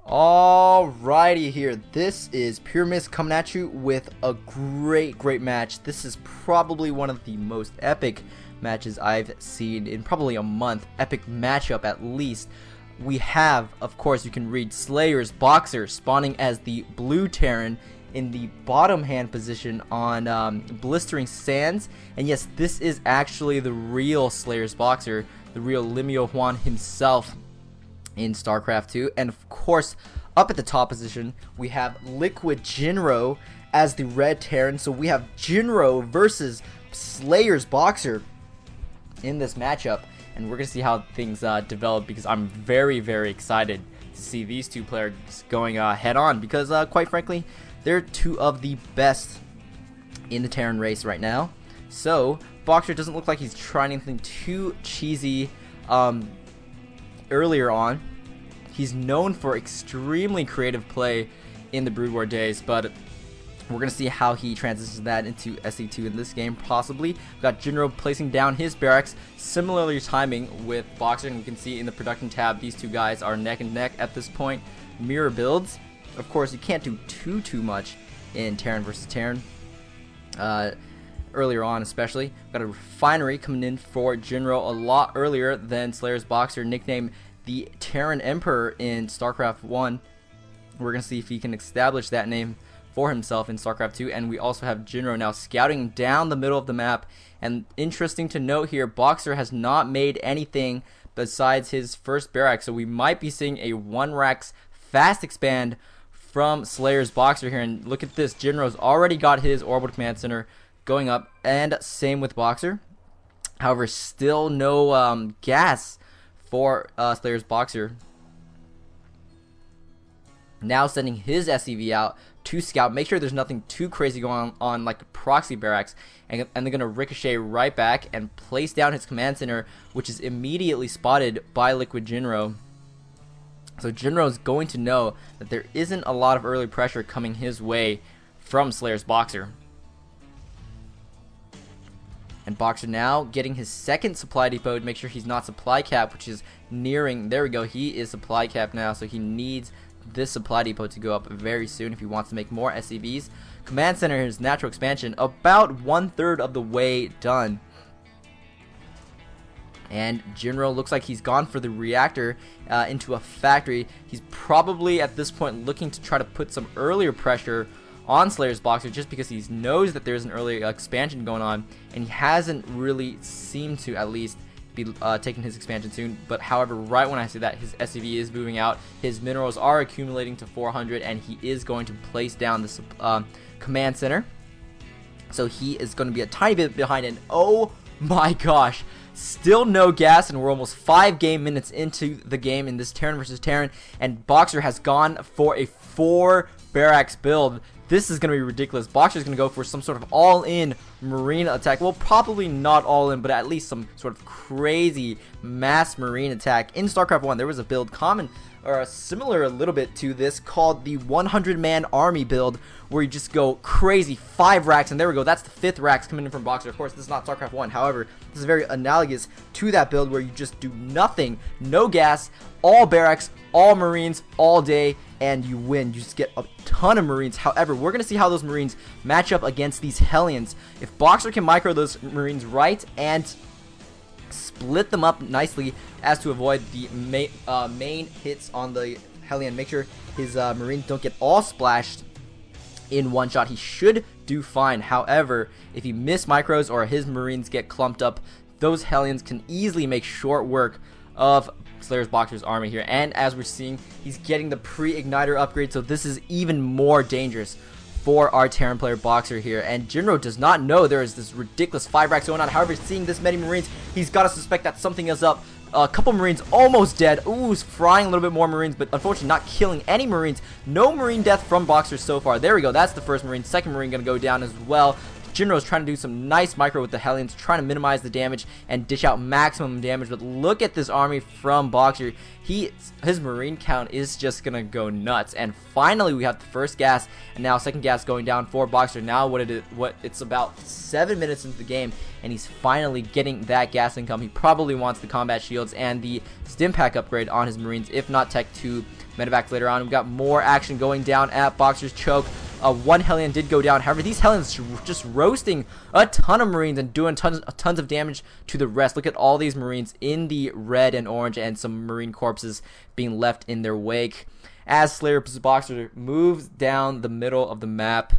Alrighty here, this is Pure Mist coming at you with a great match. This is probably one of the most epic matches I've seen in probably a month. Epic matchup at least. We have, of course, you can read Slayer's Boxer spawning as the blue Terran in the bottom hand position on Blistering Sands. And yes, this is actually the real Slayer's Boxer, the real Limio Juan himself in StarCraft 2. And of course, up at the top position, we have Liquid Jinro as the red Terran. So we have Jinro versus Slayer's Boxer in this matchup, and we're gonna see how things develop, because I'm very excited to see these two players going head on, because quite frankly, they're two of the best in the Terran race right now. So Boxer doesn't look like he's trying anything too cheesy earlier on. He's known for extremely creative play in the Brood War days, but we're going to see how he transitions that into SE2 in this game, possibly. We've got Jinro placing down his barracks, similarly timing with Boxer, and you can see in the production tab, these two guys are neck and neck at this point. Mirror builds. Of course, you can't do too much in Terran versus Terran. Earlier on especially. We've got a refinery coming in for Jinro a lot earlier than Slayer's Boxer, nicknamed the Terran Emperor in StarCraft 1. We're going to see if he can establish that name for himself in StarCraft 2. And we also have Jinro now scouting down the middle of the map. And interesting to note here, Boxer has not made anything besides his first barrack, so we might be seeing a 1-racks fast expand from Slayer's Boxer here. And look at this, Jinro's already got his orbital command center going up, and same with Boxer. However, still no gas for Slayer's Boxer. Now sending his SCV out to scout, make sure there's nothing too crazy going on like proxy barracks, and they're going to ricochet right back and place down his command center, which is immediately spotted by Liquid Jinro. So Jinro is going to know that there isn't a lot of early pressure coming his way from Slayer's Boxer. And Boxer now getting his second supply depot to make sure he's not supply cap, which is nearing. There we go. He is supply cap now, so he needs this supply depot to go up very soon if he wants to make more SCVs. Command center, his natural expansion, about 1/3 of the way done. And Jinro looks like he's gone for the reactor into a factory. He's probably at this point looking to try to put some earlier pressure on Slayer's Boxer, just because he knows that there's an early expansion going on, and he hasn't really seemed to at least be taking his expansion soon. But however, right when I say that, his SCV is moving out, his minerals are accumulating to 400, and he is going to place down this command center. So he is going to be a tiny bit behind, and oh my gosh, still no gas, and we're almost 5 game minutes into the game in this Terran versus Terran, and Boxer has gone for a 4 barracks build. This is going to be ridiculous. Boxer is going to go for some sort of all-in marine attack. Well, probably not all-in, but at least some sort of crazy mass marine attack. In StarCraft 1, there was a build common, or similar a little bit to this, called the 100-man army build, where you just go crazy, 5 racks, and there we go. That's the 5th racks coming in from Boxer. Of course, this is not StarCraft 1. However, this is very analogous to that build, where you just do nothing, no gas, all barracks, all marines, all day, and you win. You just get a ton of marines. However, we're going to see how those marines match up against these Hellions. If Boxer can micro those marines right and split them up nicely as to avoid the main hits on the Hellion, make sure his marines don't get all splashed in one shot, he should do fine. However, if he miss micros or his marines get clumped up, those Hellions can easily make short work of Slayer's Boxer's army here. And as we're seeing, he's getting the pre-igniter upgrade, so this is even more dangerous for our Terran player Boxer here. And Jinro does not know there is this ridiculous 5 racks going on. However, seeing this many marines, he's got to suspect that something is up. A couple marines almost dead. Ooh, he's frying a little bit more marines, but unfortunately not killing any marines. No marine death from Boxer so far. There we go. That's the first marine. Second marine going to go down as well. Jinro's trying to do some nice micro with the Hellions, trying to minimize the damage and dish out maximum damage. But look at this army from Boxer. His Marine count is just gonna go nuts. And finally we have the first gas, and now second gas going down for Boxer. Now it's about 7 minutes into the game, and he's finally getting that gas income. He probably wants the combat shields and the stim pack upgrade on his Marines, if not Tech 2 medevacs later on. We've got more action going down at Boxer's choke. One Hellion did go down. However, these Hellions just roasting a ton of Marines and doing tons of damage to the rest. Look at all these Marines in the red and orange, and some Marine corpses being left in their wake as Slayer's Boxer moves down the middle of the map.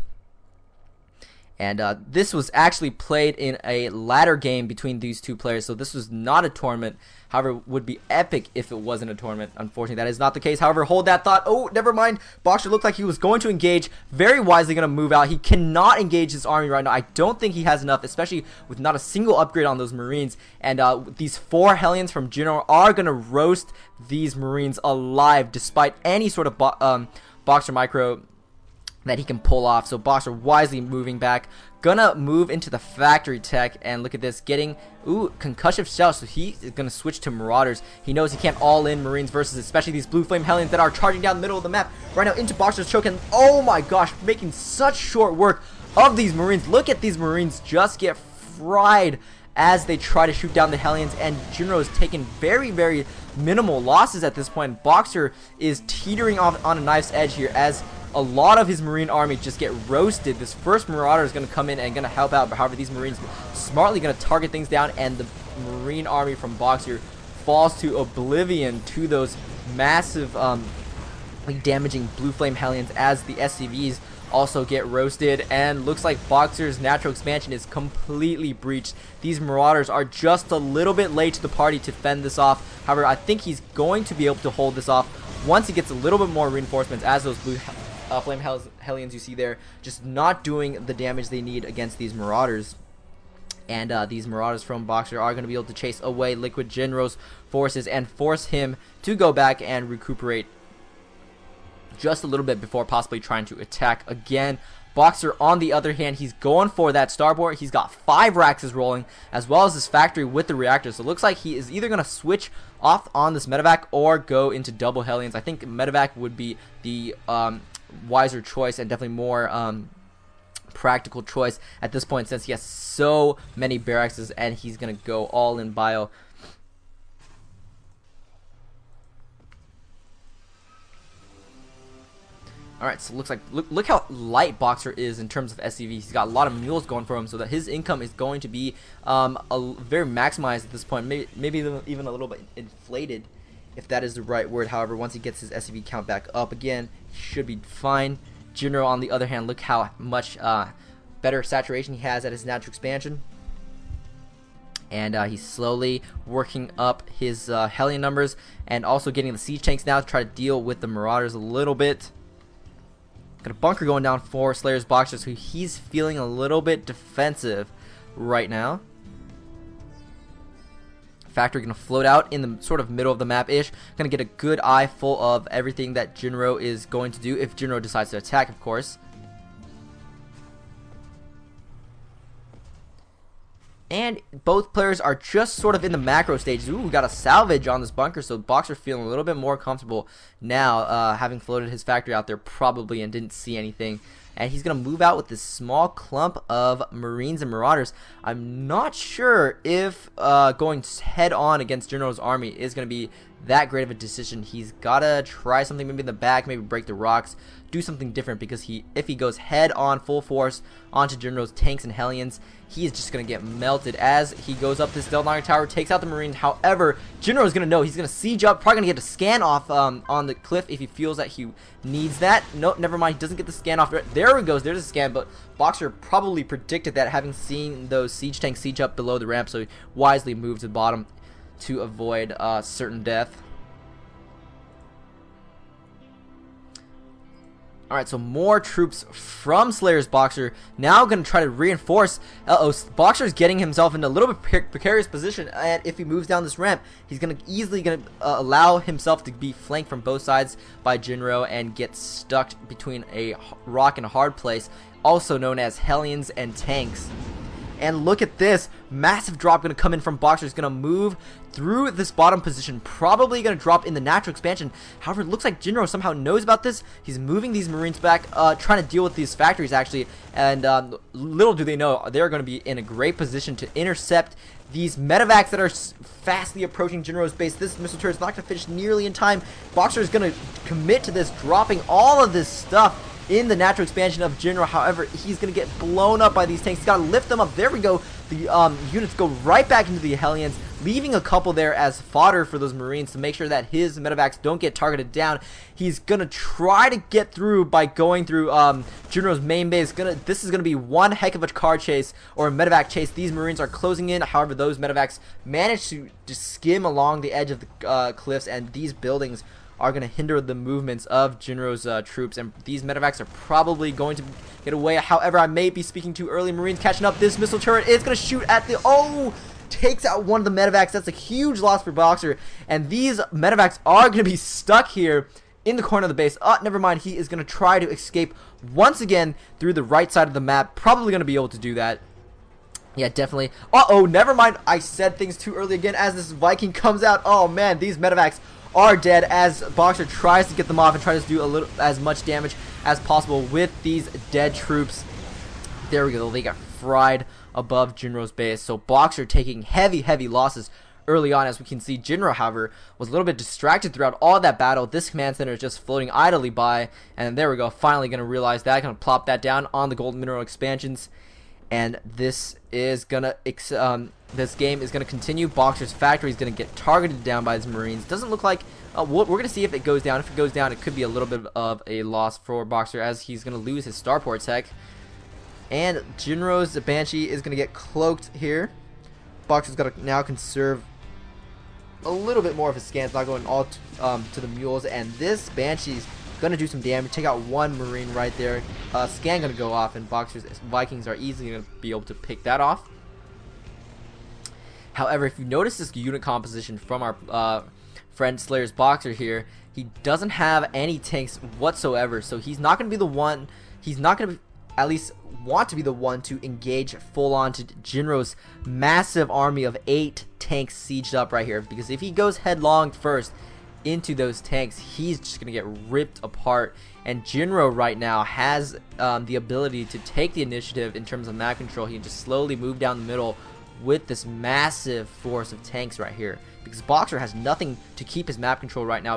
And this was actually played in a ladder game between these two players, so this was not a tournament. However, it would be epic if it wasn't a tournament. Unfortunately, that is not the case. However, hold that thought. Oh, never mind. Boxer looked like he was going to engage. Very wisely going to move out. He cannot engage his army right now. I don't think he has enough, especially with not a single upgrade on those Marines. And these 4 Hellions from Jinro are going to roast these Marines alive, despite any sort of Boxer micro that he can pull off. So Boxer wisely moving back, gonna move into the factory tech, and look at this, getting concussive shells. So he is gonna switch to Marauders. He knows he can't all in Marines versus especially these blue flame Hellions that are charging down the middle of the map right now into Boxer's choke. And oh my gosh, making such short work of these Marines. Look at these Marines just get fried as they try to shoot down the Hellions, and Jinro is taking very, very minimal losses at this point. Boxer is teetering off on a knife's edge here as a lot of his Marine army just get roasted. This first Marauder is going to come in and going to help out, but however, these Marines smartly going to target things down, and the Marine army from Boxer falls to oblivion to those massive damaging blue flame Hellions as the SCVs also get roasted. And looks like Boxer's natural expansion is completely breached. These Marauders are just a little bit late to the party to fend this off. However, I think he's going to be able to hold this off once he gets a little bit more reinforcements, as those blue flame Hellions you see there just not doing the damage they need against these Marauders. And these Marauders from Boxer are going to be able to chase away Liquid Jinro's forces and force him to go back and recuperate just a little bit before possibly trying to attack again. Boxer, on the other hand, he's going for that starboard. He's got 5 Raxes rolling, as well as his factory with the reactors. So it looks like he is either going to switch off on this medevac or go into double Hellions. I think medevac would be the wiser choice and definitely more practical choice at this point, since he has so many barracks, and he's going to go all in bio. Alright, so looks like look how light Boxer is in terms of SCV. He's got a lot of mules going for him, so that his income is going to be very maximized at this point. Maybe even a little bit inflated, if that is the right word. However, once he gets his SCV count back up again, he should be fine. Jinro, on the other hand, look how much better saturation he has at his natural expansion. And he's slowly working up his Hellion numbers, and also getting the siege tanks now to try to deal with the Marauders a little bit. Got a bunker going down for Slayer's Boxer, so he's feeling a little bit defensive right now. Factory gonna float out in the sort of middle of the map-ish. Gonna get a good eye full of everything that Jinro is going to do, if Jinro decides to attack, of course. And both players are just sort of in the macro stages. Ooh, we got a salvage on this bunker, so Boxer feeling a little bit more comfortable now, having floated his factory out there probably and didn't see anything. And he's going to move out with this small clump of Marines and Marauders. I'm not sure if going head on against Jinro's army is going to be that great of a decision. He's got to try something maybe in the back, maybe break the rocks, do something different, because if he goes head on full force onto Jinro's tanks and Hellions, he is just going to get melted as he goes up this Delnari tower, takes out the Marines. However, Jinro is going to know he's going to siege up, probably going to get a scan off on the cliff if he feels that he needs that. No, never mind, he doesn't get the scan off. There he goes, there's a scan, but Boxer probably predicted that, having seen those siege tanks siege up below the ramp, so he wisely moved to the bottom to avoid certain death. Alright, so more troops from Slayer's Boxer now going to try to reinforce. Boxer's getting himself in a little bit precarious position, and if he moves down this ramp, he's going to easily allow himself to be flanked from both sides by Jinro and get stuck between a rock and a hard place, also known as Hellions and tanks. And look at this, massive drop going to come in from Boxer. He's going to move through this bottom position, probably going to drop in the natural expansion. However, it looks like Jinro somehow knows about this. He's moving these Marines back, trying to deal with these factories actually, and little do they know, they're going to be in a great position to intercept these medevacs that are fastly approaching Jinro's base. This missile turret is not going to finish nearly in time. Boxer is going to commit to this, dropping all of this stuff in the natural expansion of Jinro. However, he's going to get blown up by these tanks. He's got to lift them up. There we go. The units go right back into the Hellions, leaving a couple there as fodder for those Marines to make sure that his medevacs don't get targeted down. He's going to try to get through by going through Jinro's main base. This is going to be one heck of a car chase or a medevac chase. These Marines are closing in. However, those medevacs manage to skim along the edge of the cliffs, and these buildings are going to hinder the movements of Jinro's troops, and these medevacs are probably going to get away. However, I may be speaking too early. Marines catching up. This missile turret is going to shoot at the... takes out one of the medevacs. That's a huge loss for Boxer, and these medevacs are going to be stuck here in the corner of the base. Never mind. He is going to try to escape once again through the right side of the map. Probably going to be able to do that. Yeah, definitely. Never mind. I said things too early again as this Viking comes out. Oh, man, these medevacs are dead as Boxer tries to get them off and tries to do as much damage as possible with these dead troops. There we go. They got fried above Jinro's base. So Boxer taking heavy losses early on. As we can see, Jinro, however, was a little bit distracted throughout all that battle. This command center is just floating idly by, and there we go. Finally going to realize that. Going to plop that down on the gold mineral expansions. And this is gonna this game is gonna continue. Boxer's factory is gonna get targeted down by his Marines. Doesn't look like we're gonna see if it goes down. If it goes down, it could be a little bit of a loss for Boxer, as he's gonna lose his starport tech. And Jinro's Banshee is gonna get cloaked here. Boxer's gotta now conserve a little bit more of his scans, not going all to the mules. And this Banshee's gonna do some damage, take out one Marine right there. Scan gonna go off, and Boxer's Vikings are easily gonna be able to pick that off. However, if you notice this unit composition from our friend Slayer's Boxer here, he doesn't have any tanks whatsoever, so he's not gonna be the one. He's not gonna at least want to be the one to engage full on to Jinro's massive army of 8 tanks sieged up right here, because if he goes headlong first into those tanks, he's just gonna get ripped apart. And Jinro right now has the ability to take the initiative in terms of map control. He can just slowly move down the middle with this massive force of tanks right here, because Boxer has nothing to keep his map control right now